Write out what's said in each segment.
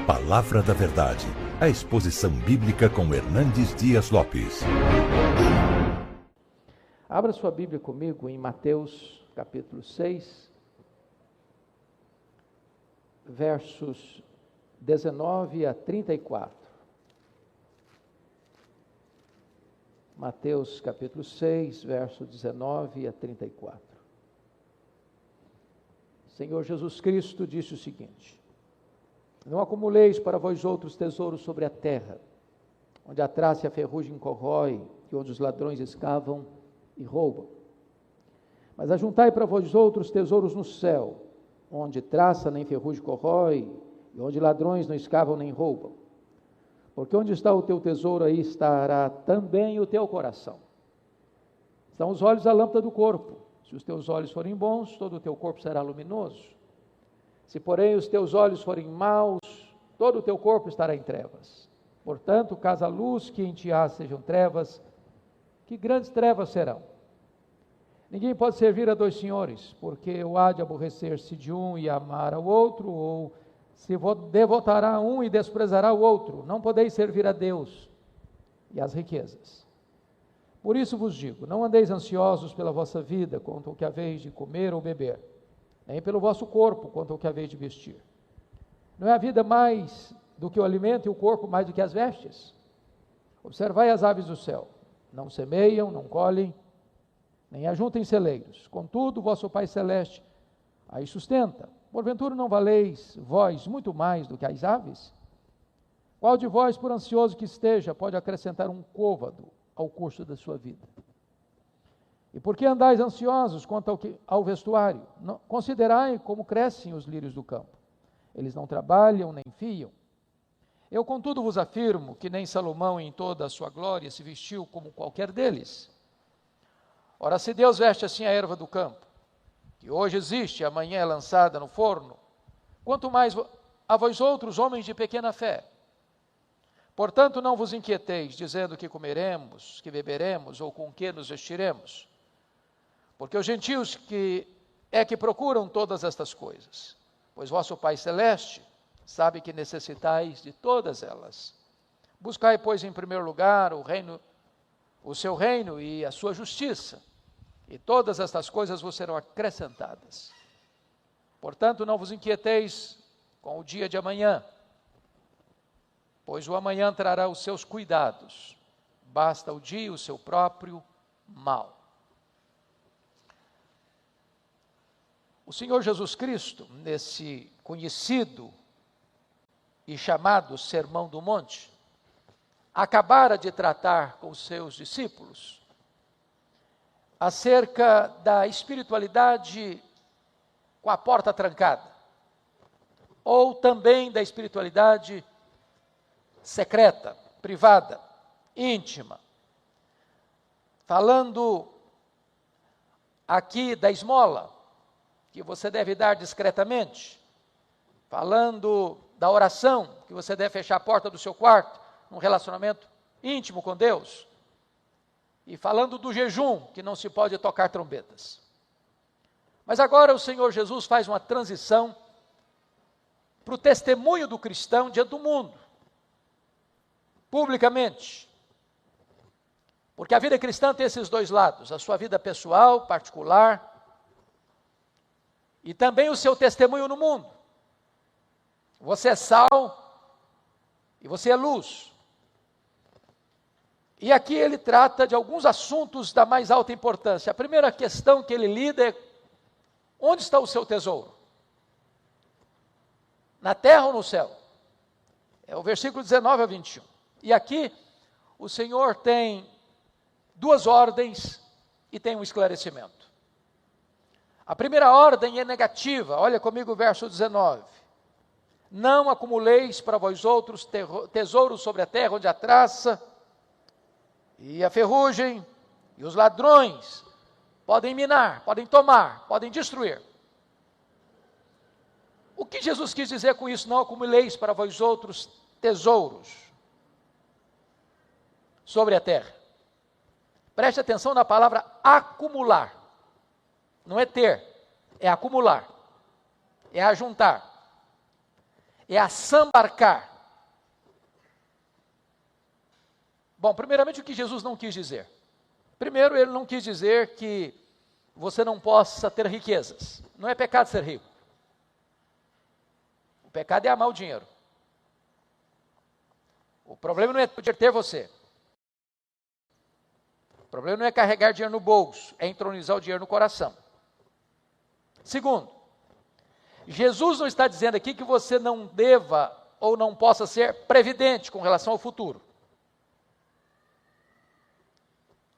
Palavra da Verdade, a exposição bíblica com Hernandes Dias Lopes. Abra sua Bíblia comigo em Mateus capítulo 6, versos 19 a 34. Mateus capítulo 6, verso 19 a 34. Senhor Jesus Cristo disse o seguinte: não acumuleis para vós outros tesouros sobre a terra, onde a traça e a ferrugem corrói, e onde os ladrões escavam e roubam. Mas ajuntai para vós outros tesouros no céu, onde traça nem ferrugem corrói, e onde ladrões não escavam nem roubam. Porque onde está o teu tesouro, aí estará também o teu coração. São os olhos a lâmpada do corpo. Se os teus olhos forem bons, todo o teu corpo será luminoso. Se, porém, os teus olhos forem maus, todo o teu corpo estará em trevas. Portanto, caso a luz que em ti há sejam trevas, que grandes trevas serão. Ninguém pode servir a dois senhores, porque ou há de aborrecer-se de um e amar ao outro, ou se devotará a um e desprezará o outro. Não podeis servir a Deus e às riquezas. Por isso vos digo, não andeis ansiosos pela vossa vida, quanto ao que haveis de comer ou beber, nem pelo vosso corpo, quanto ao que haveis de vestir. Não é a vida mais do que o alimento e o corpo mais do que as vestes? Observai as aves do céu, não semeiam, não colhem, nem ajuntem celeiros, contudo vosso Pai Celeste aí sustenta. Porventura não valeis vós muito mais do que as aves? Qual de vós, por ansioso que esteja, pode acrescentar um côvado ao curso da sua vida? E por que andais ansiosos quanto ao vestuário? Considerai como crescem os lírios do campo. Eles não trabalham nem fiam. Eu, contudo, vos afirmo que nem Salomão em toda a sua glória se vestiu como qualquer deles. Ora, se Deus veste assim a erva do campo, que hoje existe e amanhã é lançada no forno, quanto mais a vós outros, homens de pequena fé. Portanto, não vos inquieteis, dizendo que comeremos, que beberemos, ou com que nos vestiremos. Porque os gentios que procuram todas estas coisas, pois vosso Pai Celeste sabe que necessitais de todas elas. Buscai, pois, em primeiro lugar o seu reino e a sua justiça, e todas estas coisas vos serão acrescentadas. Portanto, não vos inquieteis com o dia de amanhã, pois o amanhã trará os seus cuidados. Basta o dia o seu próprio mal. O Senhor Jesus Cristo, nesse conhecido e chamado Sermão do Monte, acabara de tratar com os seus discípulos acerca da espiritualidade com a porta trancada, ou também da espiritualidade secreta, privada, íntima, falando aqui da esmola, que você deve dar discretamente, falando da oração, que você deve fechar a porta do seu quarto, num relacionamento íntimo com Deus, e falando do jejum, que não se pode tocar trombetas. Mas agora o Senhor Jesus faz uma transição para o testemunho do cristão diante do mundo, publicamente, porque a vida cristã tem esses dois lados, a sua vida pessoal, particular, e também o seu testemunho no mundo. Você é sal e você é luz. E aqui ele trata de alguns assuntos da mais alta importância. A primeira questão que ele lida é: onde está o seu tesouro? Na terra ou no céu? É o versículo 19 a 21. E aqui o Senhor tem duas ordens e tem um esclarecimento. A primeira ordem é negativa. Olha comigo o verso 19. Não acumuleis para vós outros tesouros sobre a terra, onde a traça e a ferrugem e os ladrões podem minar, podem tomar, podem destruir. O que Jesus quis dizer com isso? Não acumuleis para vós outros tesouros sobre a terra. Preste atenção na palavra acumular. Não é ter, é acumular, é ajuntar. é assambarcar. Bom, primeiramente o que Jesus não quis dizer. Primeiro, ele não quis dizer que você não possa ter riquezas. Não é pecado ser rico. O pecado é amar o dinheiro. O problema não é poder ter você. O problema não é carregar dinheiro no bolso, é entronizar o dinheiro no coração. Segundo, Jesus não está dizendo aqui que você não deva ou não possa ser previdente com relação ao futuro.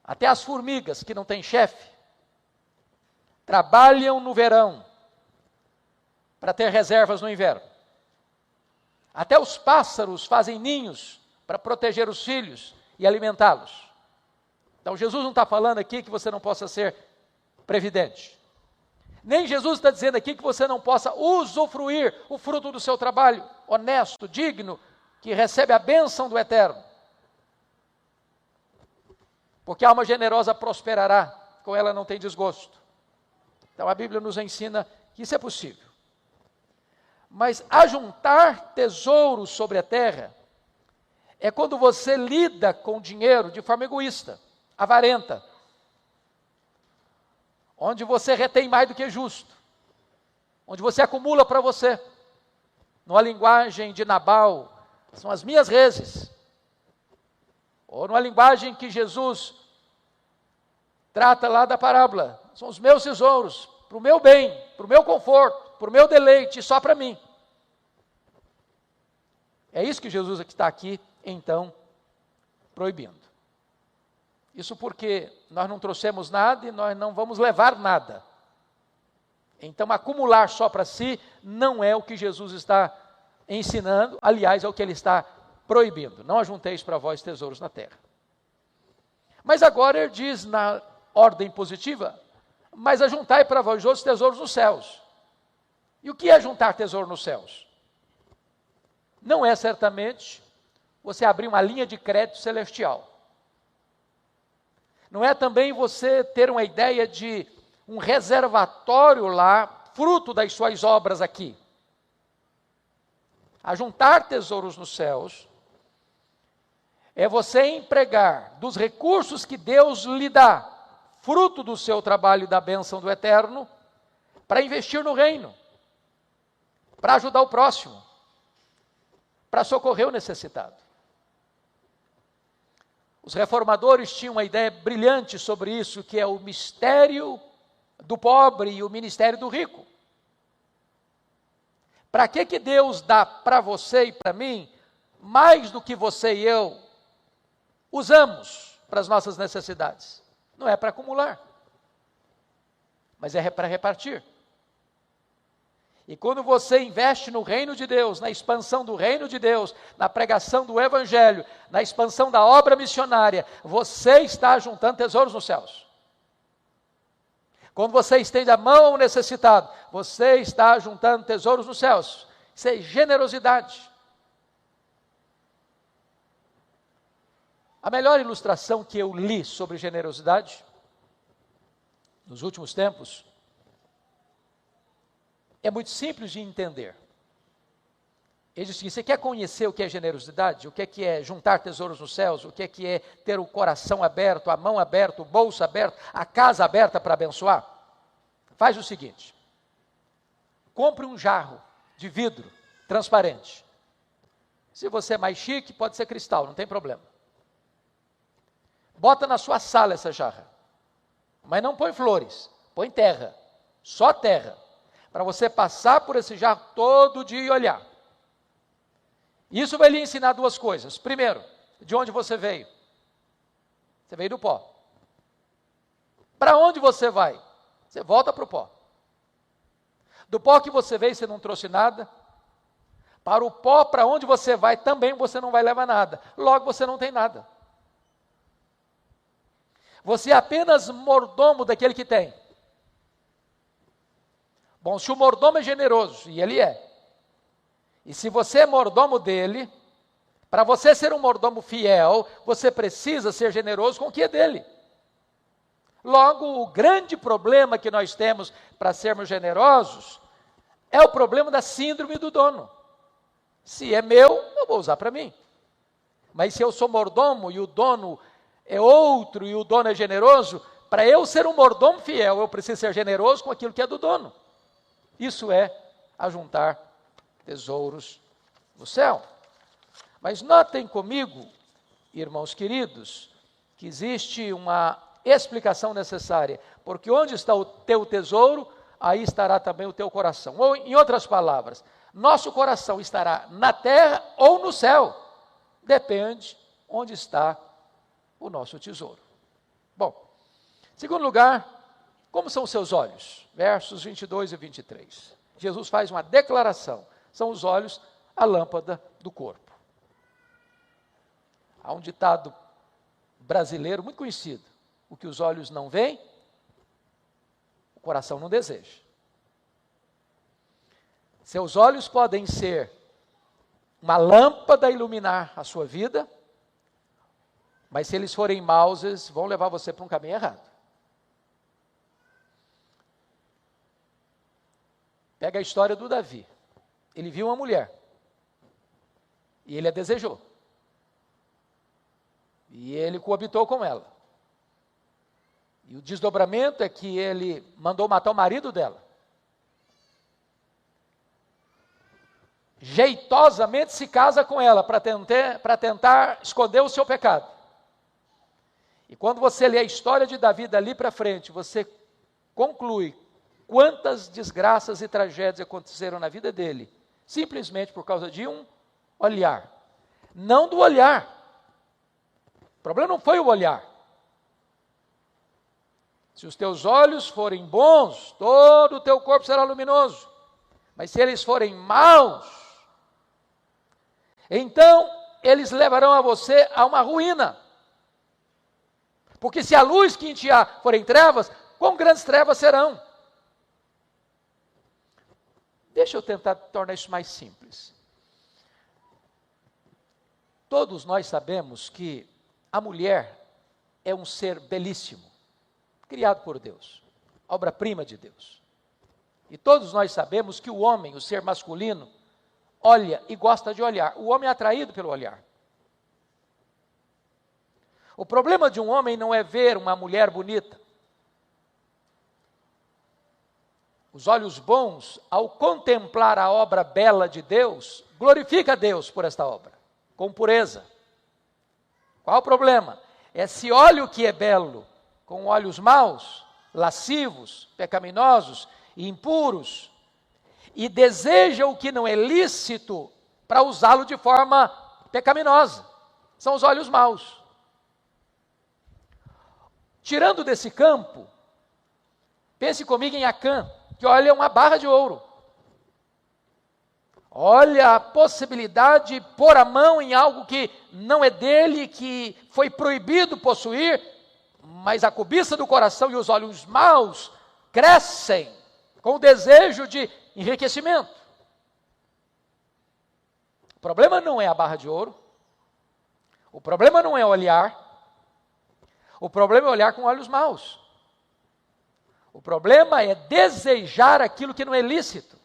Até as formigas que não têm chefe, trabalham no verão para ter reservas no inverno. Até os pássaros fazem ninhos para proteger os filhos e alimentá-los. Então Jesus não está falando aqui que você não possa ser previdente. Nem Jesus está dizendo aqui que você não possa usufruir o fruto do seu trabalho, honesto, digno, que recebe a bênção do Eterno. Porque a alma generosa prosperará, com ela não tem desgosto. Então a Bíblia nos ensina que isso é possível. Mas ajuntar tesouros sobre a terra é quando você lida com dinheiro de forma egoísta, avarenta, onde você retém mais do que justo, onde você acumula para você. Numa linguagem de Nabal, são as minhas reses. Ou numa linguagem que Jesus trata lá da parábola, são os meus tesouros, para o meu bem, para o meu conforto, para o meu deleite, só para mim. É isso que Jesus está aqui, então, proibindo. Isso porque nós não trouxemos nada e nós não vamos levar nada. Então, acumular só para si não é o que Jesus está ensinando, aliás, é o que ele está proibindo. Não ajunteis para vós tesouros na terra. Mas agora ele diz na ordem positiva, mas ajuntai para vós outros tesouros nos céus. E o que é juntar tesouro nos céus? Não é certamente você abrir uma linha de crédito celestial. Não é também você ter uma ideia de um reservatório lá, fruto das suas obras aqui. Ajuntar tesouros nos céus é você empregar dos recursos que Deus lhe dá, fruto do seu trabalho e da bênção do Eterno, para investir no reino, para ajudar o próximo, para socorrer o necessitado. Os reformadores tinham uma ideia brilhante sobre isso, que é o mistério do pobre e o ministério do rico. Para que Deus dá para você e para mim mais do que você e eu usamos para as nossas necessidades? Não é para acumular, mas é para repartir. E quando você investe no reino de Deus, na expansão do reino de Deus, na pregação do Evangelho, na expansão da obra missionária, você está juntando tesouros nos céus. Quando você estende a mão ao necessitado, você está juntando tesouros nos céus. Isso é generosidade. A melhor ilustração que eu li sobre generosidade, nos últimos tempos, é muito simples de entender. Ele diz assim, você quer conhecer o que é generosidade? O que é juntar tesouros nos céus? O que é ter o coração aberto, a mão aberta, o bolso aberto, a casa aberta para abençoar? Faz o seguinte, compre um jarro de vidro transparente. Se você é mais chique, pode ser cristal, não tem problema. Bota na sua sala essa jarra, mas não põe flores, põe terra, só terra. Para você passar por esse jarro todo dia e olhar. Isso vai lhe ensinar duas coisas. Primeiro, de onde você veio? Você veio do pó. Para onde você vai? Você volta para o pó. Do pó que você veio, você não trouxe nada. Para o pó, para onde você vai, também você não vai levar nada. Logo, você não tem nada. Você é apenas mordomo daquele que tem. Bom, se o mordomo é generoso, e ele é, e se você é mordomo dele, para você ser um mordomo fiel, você precisa ser generoso com o que é dele. Logo, o grande problema que nós temos para sermos generosos é o problema da síndrome do dono. Se é meu, eu vou usar para mim. Mas se eu sou mordomo e o dono é outro e o dono é generoso, para eu ser um mordomo fiel, eu preciso ser generoso com aquilo que é do dono. Isso é ajuntar tesouros no céu. Mas notem comigo, irmãos queridos, que existe uma explicação necessária, porque onde está o teu tesouro, aí estará também o teu coração. Ou, em outras palavras, nosso coração estará na terra ou no céu, depende onde está o nosso tesouro. Bom, segundo lugar, como são os seus olhos? Versos 22 e 23. Jesus faz uma declaração, são os olhos a lâmpada do corpo. Há um ditado brasileiro muito conhecido: o que os olhos não veem, o coração não deseja. Seus olhos podem ser uma lâmpada a iluminar a sua vida, mas se eles forem maus, eles vão levar você para um caminho errado. Pega a história do Davi. Ele viu uma mulher e ele a desejou. E ele coabitou com ela. E o desdobramento é que ele mandou matar o marido dela. Jeitosamente se casa com ela para tentar esconder o seu pecado. E quando você lê a história de Davi dali para frente, você conclui quantas desgraças e tragédias aconteceram na vida dele, simplesmente por causa de um olhar. Não do olhar. O problema não foi o olhar. Se os teus olhos forem bons, todo o teu corpo será luminoso. Mas se eles forem maus, então eles levarão a você a uma ruína. Porque se a luz que em ti há forem trevas, quão grandes trevas serão? Deixa eu tentar tornar isso mais simples. Todos nós sabemos que a mulher é um ser belíssimo, criado por Deus, obra-prima de Deus. E todos nós sabemos que o homem, o ser masculino, olha e gosta de olhar. O homem é atraído pelo olhar. O problema de um homem não é ver uma mulher bonita. Os olhos bons, ao contemplar a obra bela de Deus, glorifica a Deus por esta obra, com pureza. Qual o problema? Esse olho que é belo, com olhos maus, lascivos, pecaminosos e impuros, e deseja o que não é lícito para usá-lo de forma pecaminosa. São os olhos maus. Tirando desse campo, pense comigo em Acã, que olha uma barra de ouro. Olha a possibilidade de pôr a mão em algo que não é dele, que foi proibido possuir, mas a cobiça do coração e os olhos maus crescem com o desejo de enriquecimento. O problema não é a barra de ouro, o problema não é olhar, o problema é olhar com olhos maus. O problema é desejar aquilo que não é lícito,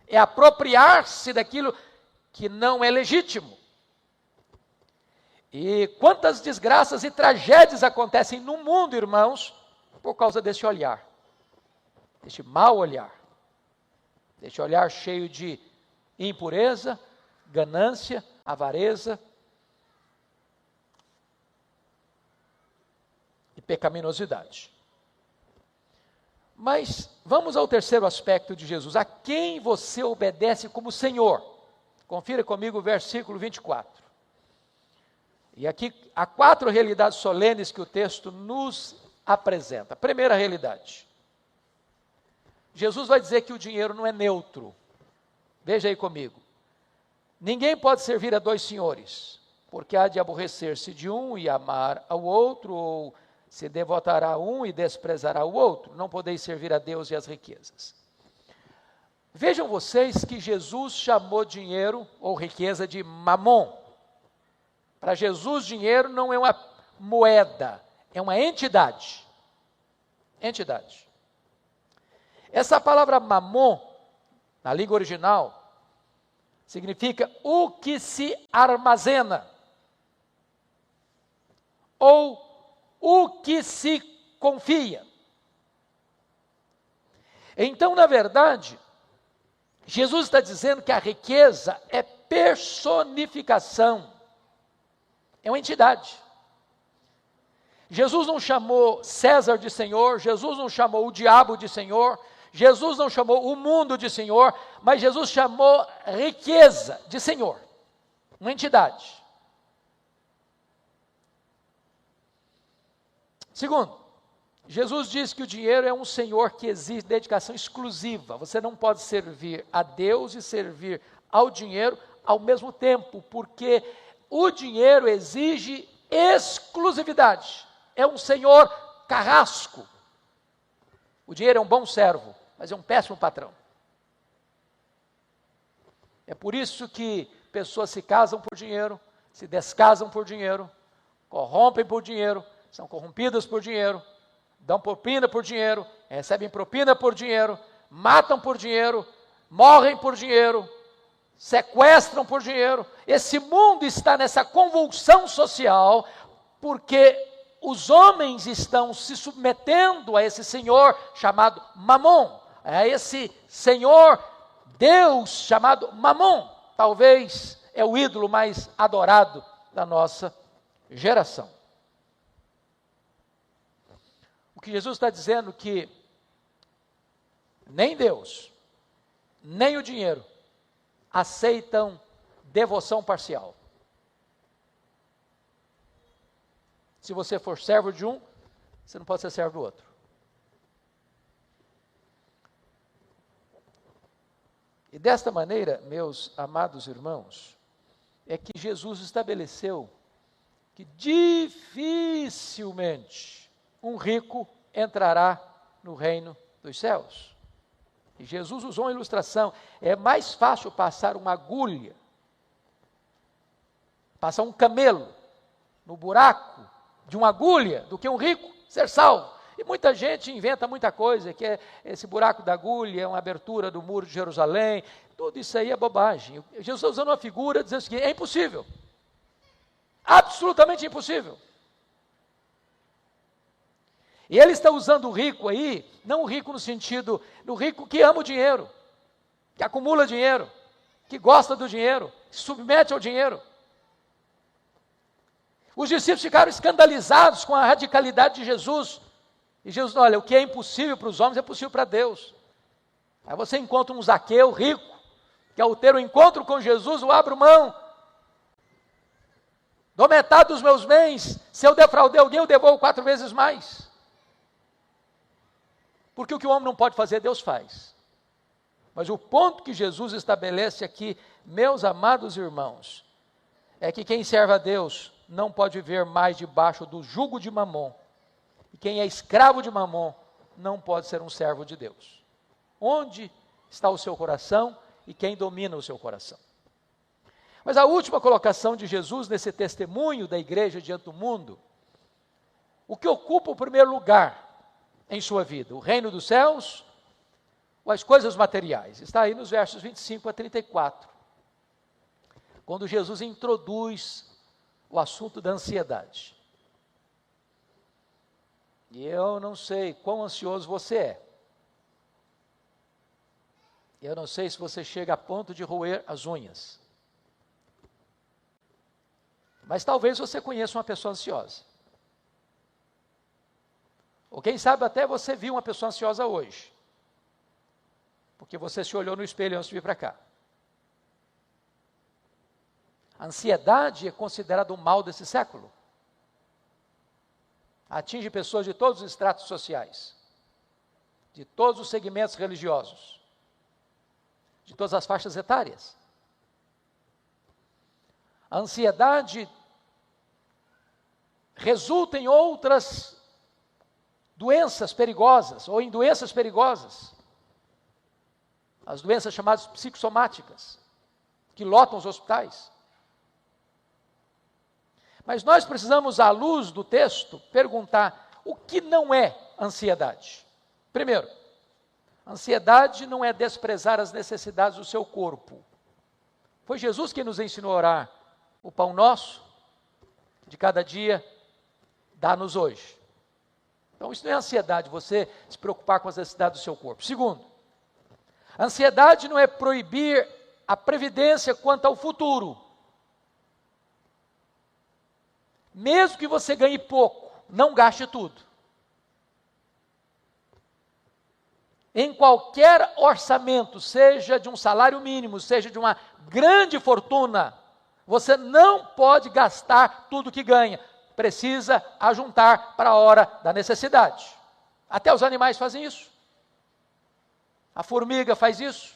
é apropriar-se daquilo que não é legítimo. E quantas desgraças e tragédias acontecem no mundo, irmãos, por causa desse olhar, desse mau olhar, desse olhar cheio de impureza, ganância, avareza e pecaminosidade. Mas vamos ao terceiro aspecto de Jesus. A quem você obedece como Senhor? Confira comigo o versículo 24. E aqui há 4 realidades solenes que o texto nos apresenta. Primeira realidade. Jesus vai dizer que o dinheiro não é neutro. Veja aí comigo. Ninguém pode servir a 2 senhores, porque há de aborrecer-se de um e amar ao outro, ou se devotará a um e desprezará o outro. Não podeis servir a Deus e as riquezas. Vejam vocês que Jesus chamou dinheiro ou riqueza de mamon. Para Jesus, dinheiro não é uma moeda, é uma entidade. Entidade. Essa palavra mamon, na língua original, significa o que se armazena, ou o que se confia. Então, na verdade, Jesus está dizendo que a riqueza é personificação, é uma entidade. Jesus não chamou César de Senhor, Jesus não chamou o diabo de Senhor, Jesus não chamou o mundo de Senhor, mas Jesus chamou riqueza de Senhor, uma entidade. Segundo, Jesus diz que o dinheiro é um senhor que exige dedicação exclusiva. Você não pode servir a Deus e servir ao dinheiro ao mesmo tempo, porque o dinheiro exige exclusividade. É um senhor carrasco. O dinheiro é um bom servo, mas é um péssimo patrão. É por isso que pessoas se casam por dinheiro, se descasam por dinheiro, corrompem por dinheiro, são corrompidas por dinheiro, dão propina por dinheiro, recebem propina por dinheiro, matam por dinheiro, morrem por dinheiro, sequestram por dinheiro. Esse mundo está nessa convulsão social porque os homens estão se submetendo a esse senhor chamado Mamon, a esse senhor Deus chamado Mamon. Talvez é o ídolo mais adorado da nossa geração. O que Jesus está dizendo que nem Deus, nem o dinheiro aceitam devoção parcial. Se você for servo de um, você não pode ser servo do outro. E desta maneira, meus amados irmãos, é que Jesus estabeleceu que dificilmente um rico entrará no reino dos céus. E Jesus usou uma ilustração. É mais fácil passar uma agulha, passar um camelo no buraco de uma agulha, do que um rico ser salvo. E muita gente inventa muita coisa, que é esse buraco da agulha, uma abertura do muro de Jerusalém. Tudo isso aí é bobagem. Jesus está usando uma figura dizendo o seguinte: é impossível. Absolutamente impossível. E ele está usando o rico aí, não o rico no sentido, do rico que ama o dinheiro, que acumula dinheiro, que gosta do dinheiro, que se submete ao dinheiro. Os discípulos ficaram escandalizados com a radicalidade de Jesus. E Jesus, olha, o que é impossível para os homens é possível para Deus. Aí você encontra um Zaqueu rico, que ao ter um encontro com Jesus, eu abro mão. Dou metade dos meus bens, se eu defraudei alguém, eu devolvo 4 vezes mais. Porque o que o homem não pode fazer, Deus faz. Mas o ponto que Jesus estabelece aqui, meus amados irmãos, é que quem serve a Deus não pode viver mais debaixo do jugo de Mamon. E quem é escravo de Mamon não pode ser um servo de Deus. Onde está o seu coração e quem domina o seu coração? Mas a última colocação de Jesus nesse testemunho da igreja diante do mundo, o que ocupa o primeiro lugar em sua vida? O reino dos céus ou as coisas materiais? Está aí nos versos 25 a 34. Quando Jesus introduz o assunto da ansiedade. E eu não sei quão ansioso você é. Eu não sei se você chega a ponto de roer as unhas. Mas talvez você conheça uma pessoa ansiosa. Ou quem sabe até você viu uma pessoa ansiosa hoje. Porque você se olhou no espelho antes de vir para cá. A ansiedade é considerada um mal desse século. Atinge pessoas de todos os estratos sociais, de todos os segmentos religiosos, de todas as faixas etárias. A ansiedade resulta em outras doenças perigosas, ou em doenças perigosas. As doenças chamadas psicossomáticas, que lotam os hospitais. Mas nós precisamos, à luz do texto, perguntar o que não é ansiedade. Primeiro, ansiedade não é desprezar as necessidades do seu corpo. Foi Jesus quem nos ensinou a orar. O pão nosso, de cada dia, dá-nos hoje. Então isso não é ansiedade, você se preocupar com as necessidades do seu corpo. Segundo, ansiedade não é proibir a previdência quanto ao futuro. Mesmo que você ganhe pouco, não gaste tudo. Em qualquer orçamento, seja de um salário mínimo, seja de uma grande fortuna, você não pode gastar tudo que ganha. Precisa ajuntar para a hora da necessidade. Até os animais fazem isso. A formiga faz isso.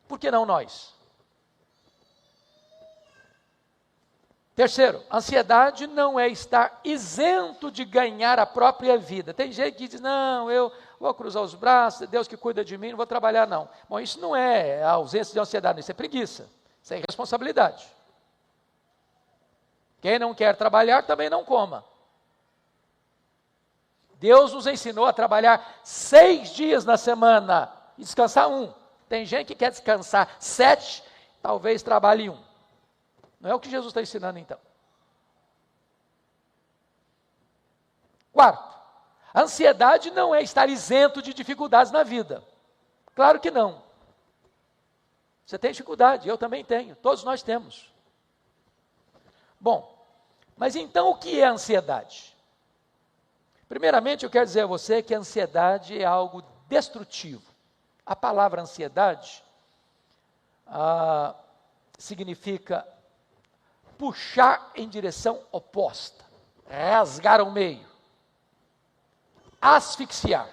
Por que não nós? Terceiro, ansiedade não é estar isento de ganhar a própria vida. Tem gente que diz, não, eu vou cruzar os braços, é Deus que cuida de mim, não vou trabalhar não. Bom, isso não é a ausência de ansiedade, isso é preguiça, isso é irresponsabilidade. Quem não quer trabalhar também não coma. Deus nos ensinou a trabalhar 6 dias na semana e descansar 1. Tem gente que quer descansar 7, talvez trabalhe 1. Não é o que Jesus está ensinando então. Quarto, a ansiedade não é estar isento de dificuldades na vida. Claro que não. Você tem dificuldade, eu também tenho, todos nós temos. Bom, mas então o que é ansiedade? Primeiramente eu quero dizer a você que a ansiedade é algo destrutivo. A palavra ansiedade significa puxar em direção oposta, rasgar ao meio, asfixiar,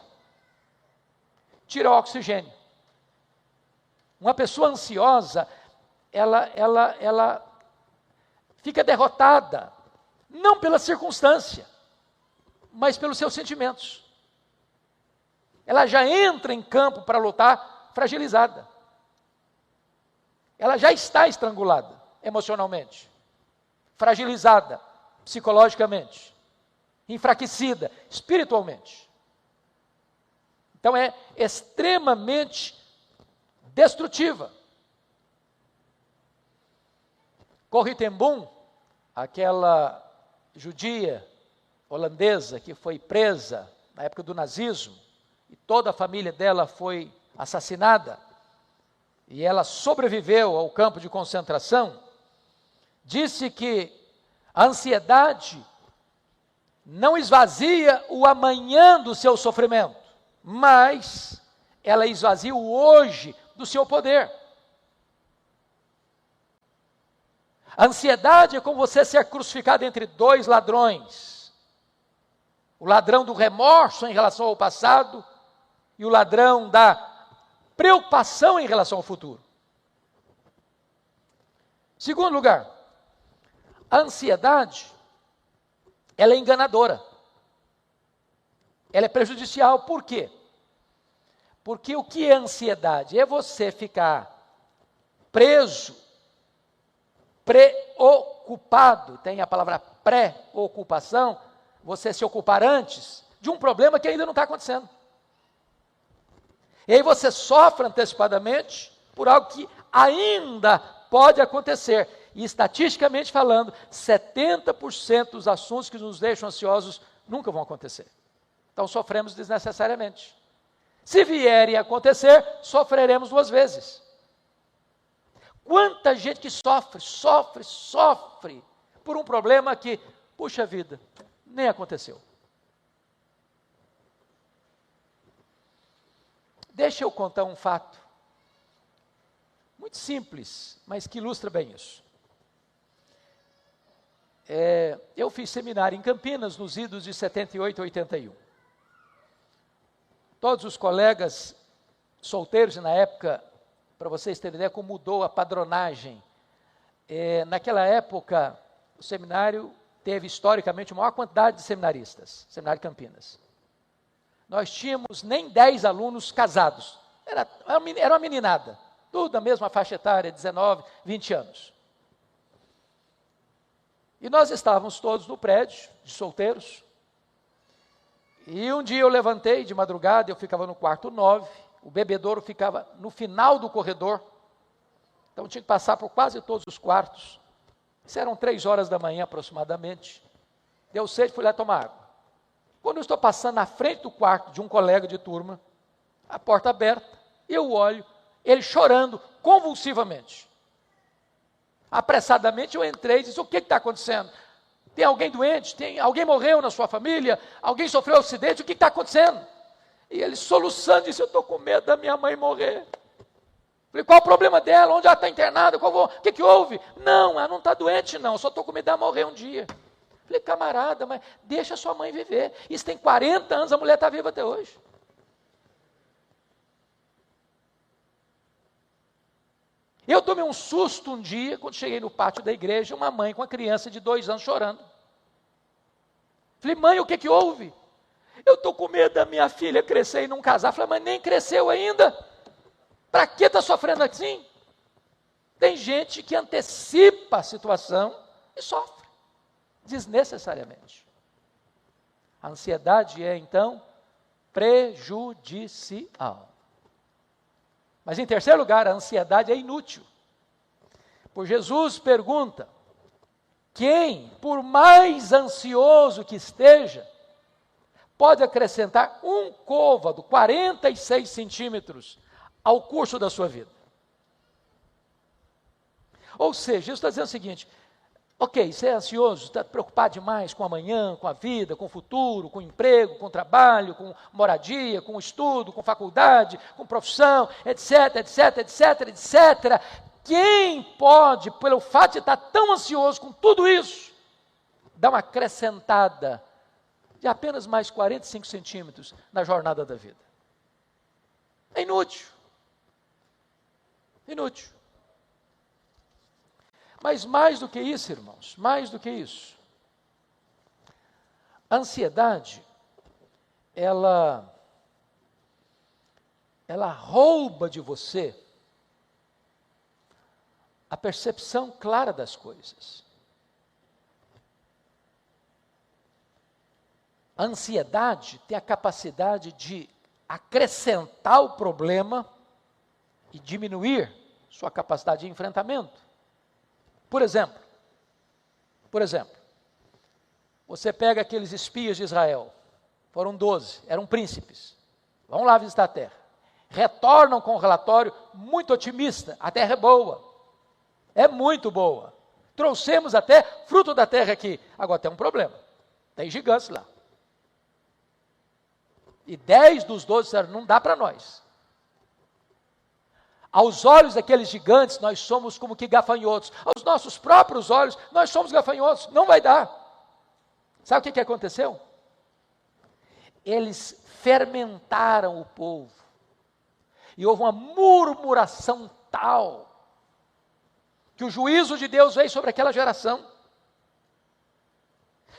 tirar o oxigênio. Uma pessoa ansiosa, ela fica derrotada, não pela circunstância, mas pelos seus sentimentos. Ela já entra em campo para lutar fragilizada. Ela já está estrangulada emocionalmente, fragilizada psicologicamente, enfraquecida espiritualmente. Então é extremamente destrutiva. Corrie ten Boom, aquela judia holandesa que foi presa na época do nazismo, e toda a família dela foi assassinada, e ela sobreviveu ao campo de concentração, disse que a ansiedade não esvazia o amanhã do seu sofrimento, mas ela esvazia o hoje do seu poder. A ansiedade é como você ser crucificado entre 2 ladrões. O ladrão do remorso em relação ao passado e o ladrão da preocupação em relação ao futuro. Segundo lugar, a ansiedade, ela é enganadora. Ela é prejudicial, por quê? Porque o que é ansiedade? É você ficar preso, preocupado, tem a palavra pré-ocupação, você se ocupar antes de um problema que ainda não está acontecendo. E aí você sofre antecipadamente por algo que ainda pode acontecer. E estatisticamente falando, 70% dos assuntos que nos deixam ansiosos nunca vão acontecer. Então sofremos desnecessariamente. Se vierem a acontecer, sofreremos 2 vezes. Quanta gente que sofre por um problema que, puxa vida, nem aconteceu. Deixa eu contar um fato, muito simples, mas que ilustra bem isso. Eu fiz seminário em Campinas, nos idos de 78 e 81. Todos os colegas solteiros, na época, para vocês terem ideia como mudou a padronagem, naquela época, o seminário teve historicamente a maior quantidade de seminaristas, Seminário de Campinas. Nós tínhamos nem 10 alunos casados, era uma meninada, tudo da mesma faixa etária, 19, 20 anos. E nós estávamos todos no prédio, de solteiros, e um dia eu levantei de madrugada, eu ficava no quarto 9, o bebedouro ficava no final do corredor, Então tinha que passar por quase todos os quartos. Isso eram 3 horas da manhã aproximadamente. Deu sede, fui lá tomar água. Quando eu estou passando na frente do quarto de um colega de turma, a porta aberta, eu olho, ele chorando convulsivamente. Apressadamente eu entrei e disse: o que está acontecendo? Tem alguém doente? Alguém morreu na sua família? Alguém sofreu um acidente? O que está acontecendo? E ele soluçando disse: eu estou com medo da minha mãe morrer. Falei: qual o problema dela? Onde ela está internada? O que houve? Não, ela não está doente não, só estou com medo dela morrer um dia. Falei: camarada, mas deixa a sua mãe viver. Isso tem 40 anos, a mulher está viva até hoje. Eu tomei um susto um dia, quando cheguei no pátio da igreja, uma mãe com uma criança de 2 anos chorando. Falei: mãe, o que houve? Eu estou com medo da minha filha crescer e não casar. Falei: mas nem cresceu ainda. Para que está sofrendo assim? Tem gente que antecipa a situação e sofre, desnecessariamente. A ansiedade é, então, prejudicial. Mas, em terceiro lugar, a ansiedade é inútil. Pois Jesus pergunta: quem, por mais ansioso que esteja, pode acrescentar um côvado, 46 centímetros, ao curso da sua vida? Ou seja, Jesus está dizendo o seguinte: ok, você é ansioso, está preocupado demais com amanhã, com a vida, com o futuro, com o emprego, com o trabalho, com moradia, com o estudo, com faculdade, com profissão, etc, etc, etc, etc. Quem pode, pelo fato de estar tão ansioso com tudo isso, dar uma acrescentada de apenas mais 45 centímetros na jornada da vida? É inútil. Inútil. Mas mais do que isso, irmãos, mais do que isso, a ansiedade, ela rouba de você a percepção clara das coisas. A ansiedade tem a capacidade de acrescentar o problema e diminuir sua capacidade de enfrentamento. Por exemplo, você pega aqueles espias de Israel, foram 12, eram príncipes, vão lá visitar a terra, retornam com um relatório muito otimista: a terra é boa, é muito boa, trouxemos até fruto da terra aqui. Agora tem um problema, tem gigantes lá. E 10 dos 12 disseram: não dá para nós. Aos olhos daqueles gigantes, nós somos como que gafanhotos. Aos nossos próprios olhos, nós somos gafanhotos. Não vai dar. Sabe o que aconteceu? Eles fermentaram o povo. E houve uma murmuração tal, que o juízo de Deus veio sobre aquela geração.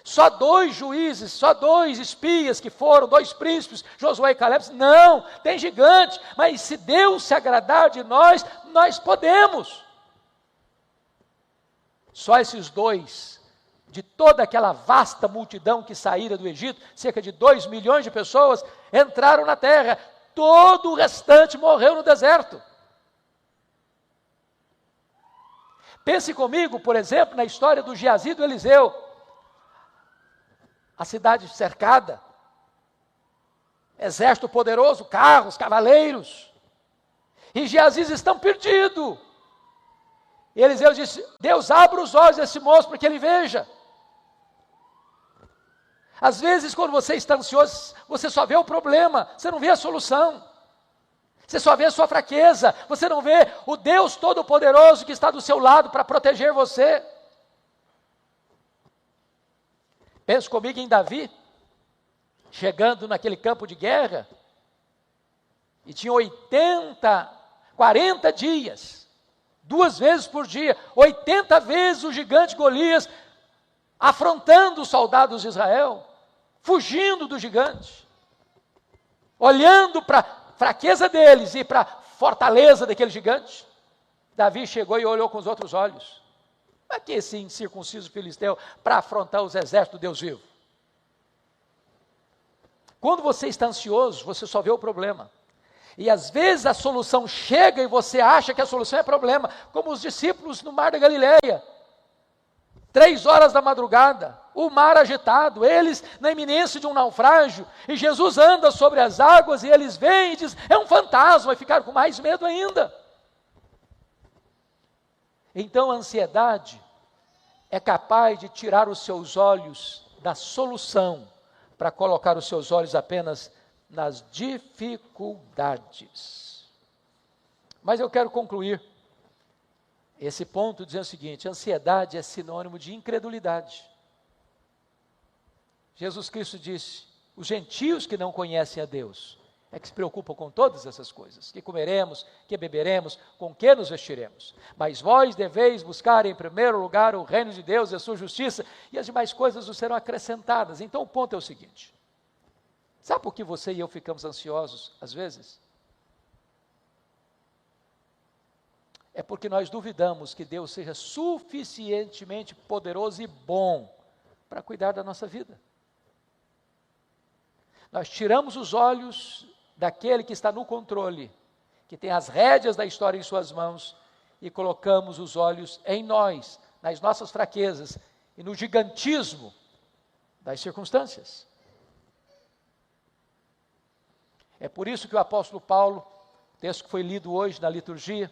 Só 2 juízes, só 2 espias que foram, 2 príncipes, Josué e Caleb. Não, tem gigante, mas se Deus se agradar de nós, nós podemos. Só esses 2, de toda aquela vasta multidão que saíra do Egito, cerca de 2 milhões de pessoas, entraram na terra. Todo o restante morreu no deserto. Pense comigo, por exemplo, na história do Geazi e do Eliseu. A cidade cercada, exército poderoso, carros, cavaleiros, e Geazi estão perdidos. E Eliseu disse: Deus, abra os olhos desse moço para que ele veja. Às vezes, quando você está ansioso, você só vê o problema, você não vê a solução. Você só vê a sua fraqueza, você não vê o Deus Todo-Poderoso que está do seu lado para proteger você. Pensa comigo em Davi, chegando naquele campo de guerra, e tinha 40 dias, 2 vezes por dia, 80 vezes o gigante Golias, afrontando os soldados de Israel, fugindo do gigante, olhando para a fraqueza deles e para a fortaleza daquele gigante. Davi chegou e olhou com os outros olhos. Para que esse incircunciso filisteu para afrontar os exércitos do Deus vivo? Quando você está ansioso, você só vê o problema. E às vezes a solução chega e você acha que a solução é problema, como os discípulos no mar da Galileia. 3 horas da madrugada, o mar agitado, eles na iminência de um naufrágio, e Jesus anda sobre as águas, e eles veem e dizem, é um fantasma, e ficaram com mais medo ainda. Então a ansiedade é capaz de tirar os seus olhos da solução, para colocar os seus olhos apenas nas dificuldades. Mas eu quero concluir esse ponto dizendo o seguinte: ansiedade é sinônimo de incredulidade. Jesus Cristo disse, os gentios que não conhecem a Deus, é que se preocupam com todas essas coisas, que comeremos, que beberemos, com que nos vestiremos. Mas vós deveis buscar em primeiro lugar o reino de Deus e a sua justiça, e as demais coisas vos serão acrescentadas. Então o ponto é o seguinte, sabe por que você e eu ficamos ansiosos às vezes? É porque nós duvidamos que Deus seja suficientemente poderoso e bom para cuidar da nossa vida. Nós tiramos os olhos daquele que está no controle, que tem as rédeas da história em suas mãos, e colocamos os olhos em nós, nas nossas fraquezas e no gigantismo das circunstâncias. É por isso que o apóstolo Paulo, texto que foi lido hoje na liturgia,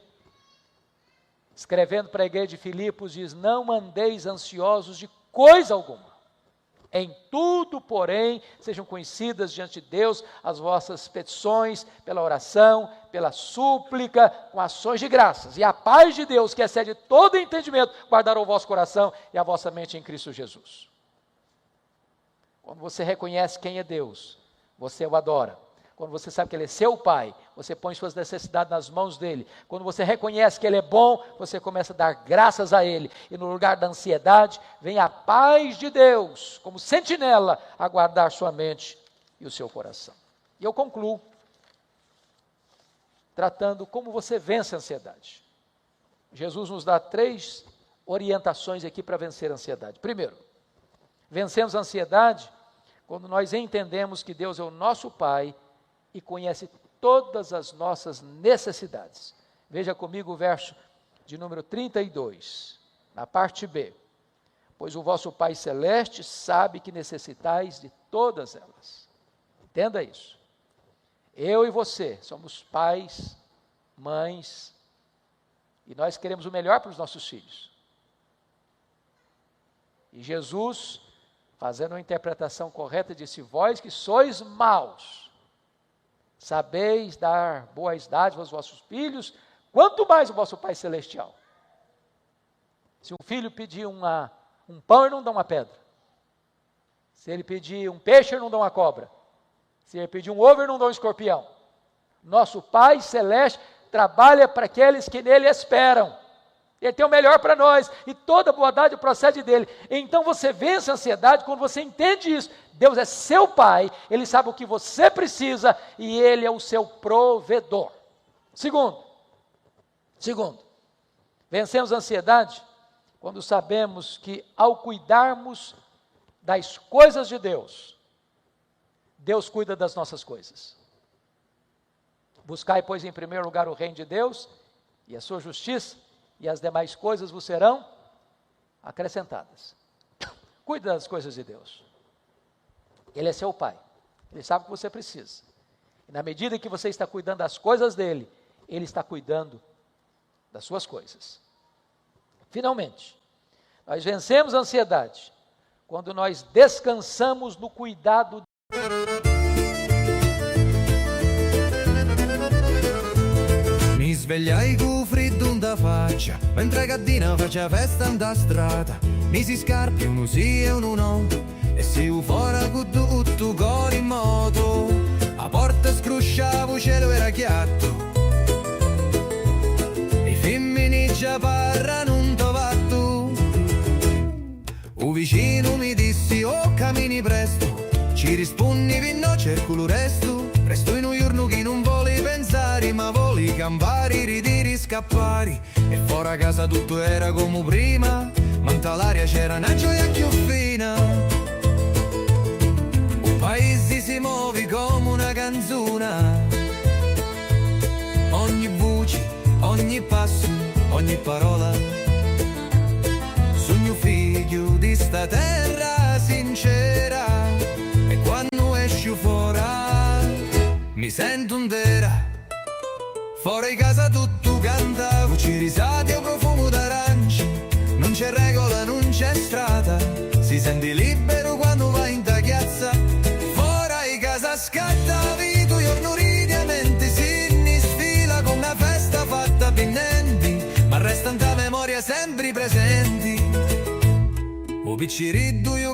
escrevendo para a igreja de Filipos, diz, não andeis ansiosos de coisa alguma. Em tudo, porém, sejam conhecidas diante de Deus as vossas petições, pela oração, pela súplica, com ações de graças. E a paz de Deus, que excede todo entendimento, guardará o vosso coração e a vossa mente em Cristo Jesus. Quando você reconhece quem é Deus, você o adora. Quando você sabe que Ele é seu Pai, você põe suas necessidades nas mãos dEle. Quando você reconhece que Ele é bom, você começa a dar graças a Ele. E no lugar da ansiedade, vem a paz de Deus, como sentinela, a guardar sua mente e o seu coração. E eu concluo, tratando como você vence a ansiedade. Jesus nos dá 3 orientações aqui para vencer a ansiedade. Primeiro, vencemos a ansiedade quando nós entendemos que Deus é o nosso Pai, e conhece todas as nossas necessidades. Veja comigo o verso de número 32, na parte B. Pois o vosso Pai Celeste sabe que necessitais de todas elas. Entenda isso. Eu e você somos pais, mães, e nós queremos o melhor para os nossos filhos. E Jesus, fazendo a interpretação correta, disse, vós que sois maus, sabeis dar boas dádivas aos vossos filhos, quanto mais o vosso Pai Celestial. Se um filho pedir um pão, ele não dá uma pedra. Se ele pedir um peixe, ele não dá uma cobra. Se ele pedir um ovo, ele não dá um escorpião. Nosso Pai Celeste trabalha para aqueles que nele esperam. Ele tem o melhor para nós, e toda boa dádiva procede dele. Então você vence a ansiedade quando você entende isso. Deus é seu Pai, Ele sabe o que você precisa, e Ele é o seu provedor. Segundo, vencemos a ansiedade quando sabemos que ao cuidarmos das coisas de Deus, Deus cuida das nossas coisas. Buscai, pois, em primeiro lugar o reino de Deus e a sua justiça, e as demais coisas vos serão acrescentadas. Cuida das coisas de Deus. Ele é seu Pai. Ele sabe o que você precisa. E na medida que você está cuidando das coisas dele, Ele está cuidando das suas coisas. Finalmente, nós vencemos a ansiedade quando nós descansamos no cuidado. Mi svegliai con freddo da faccia, mentre Gaddina faccia festa da strada. Misi scarpe, uno sì e uno no, e si fuori con tutto cor in moto. A porta scrusciavo, cielo era chiatto, e femmini già parlano un tovatto. Un vicino mi dissi, oh cammini presto, ci rispondi no, cerco lo resto. Presto in un giorno che non vuole pensare, ma vuole campare, ridere, scappare. E fuori a casa tutto era come prima, ma in l'aria c'era una gioia più fina. Un paese si muove come una canzone, ogni voce, ogni passo, ogni parola. Sogno figlio di sta terra sincera, e quando esci fuori mi sento intera. Fuori casa tutto canta, voci risate o profumo d'aranci. Non c'è regola, non c'è strada, si sente libero quando vai in tagliazza. Fuori casa scatta vita, giorno ridi a mente, si sfila con una festa fatta pinnenti, ma resta in ta memoria sempre presenti. O picciriddu io